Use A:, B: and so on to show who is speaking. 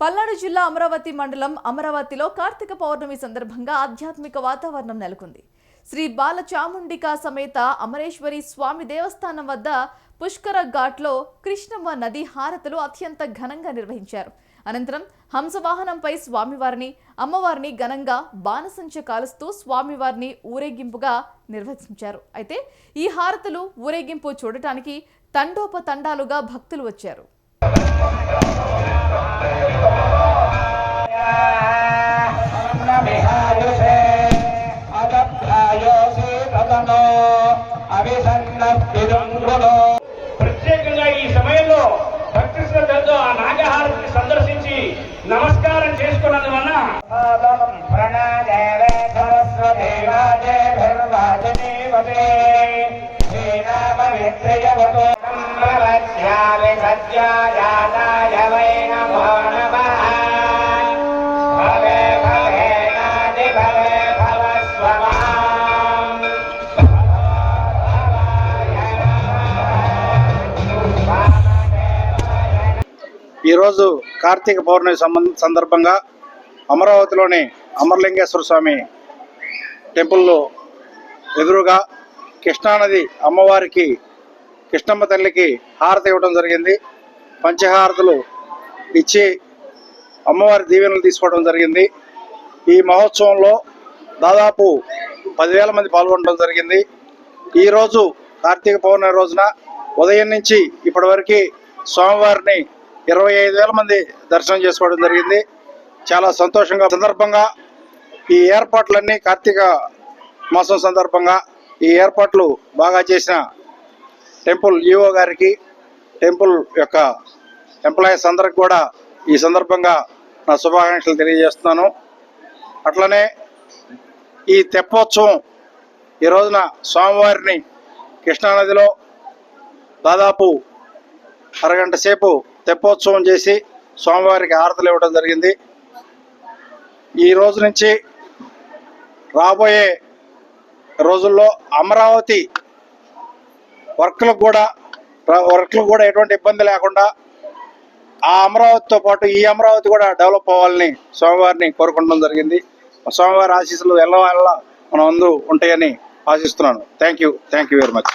A: పల్నాడు జిల్లా అమరావతి మండలం అమరావతిలో కార్తీక పౌర్ణమి సందర్భంగా ఆధ్యాత్మిక వాతావరణం నెలకొంది. శ్రీ బాలచాముండికా సమేత అమరేశ్వరి స్వామి దేవస్థానం వద్ద పుష్కర ఘాట్లో కృష్ణమ్మ నది హారతులు అత్యంత ఘనంగా నిర్వహించారు. అనంతరం హంసవాహనంపై స్వామివారిని, అమ్మవారిని ఘనంగా బాణసంచ కాలుస్తూ స్వామివారిని ఊరేగింపుగా నిర్వహించారు. అయితే ఈ హారతులు ఊరేగింపు చూడటానికి తండోపతండాలుగా భక్తులు వచ్చారు.
B: ప్రత్యేకంగా ఈ సమయంలో భక్తి శ్రద్ధలతో ఆ నాగహారతిని సందర్శించి నమస్కారం చేసుకున్నందువలన
C: ఈరోజు కార్తీక పౌర్ణమి సందర్భంగా అమరావతిలోని అమరలింగేశ్వర స్వామి టెంపుల్లో ఎదురుగా కృష్ణానది అమ్మవారికి, కృష్ణమ్మ తల్లికి హారతి ఇవ్వడం జరిగింది. పంచహారతులు ఇచ్చి అమ్మవారి దీవెనలు తీసుకోవడం జరిగింది. ఈ మహోత్సవంలో దాదాపు 10,000 మంది పాల్గొనడం జరిగింది. ఈరోజు కార్తీక పౌర్ణమి రోజున ఉదయం నుంచి ఇప్పటి వరకు స్వామివారిని 25,000 మంది దర్శనం చేసుకోవడం జరిగింది. చాలా సంతోషంగా సందర్భంగా ఈ ఏర్పాట్లన్నీ కార్తీక మాసం సందర్భంగా ఈ ఏర్పాట్లు బాగా చేసిన టెంపుల్ ఈఓ గారికి, టెంపుల్ యొక్క ఎంప్లాయీస్ అందరికి కూడా ఈ సందర్భంగా నా శుభాకాంక్షలు తెలియజేస్తున్నాను. అట్లనే ఈ తెప్పోత్సవం ఈ రోజున స్వామివారిని కృష్ణానదిలో దాదాపు అరగంట సేపు తెప్పోత్సవం చేసి స్వామివారికి హారతులు ఇవ్వడం జరిగింది. ఈ రోజు నుంచి రాబోయే రోజుల్లో అమరావతి వర్క్లకు కూడా ఎటువంటి ఇబ్బంది లేకుండా ఆ అమరావతితో పాటు ఈ అమరావతి కూడా డెవలప్ అవ్వాలని స్వామివారిని కోరుకోవడం జరిగింది. స్వామివారి ఆశీస్సులు ఎల్లవేళలా మన ముందు ఉంటాయని ఆశిస్తున్నాను. Thank you very much.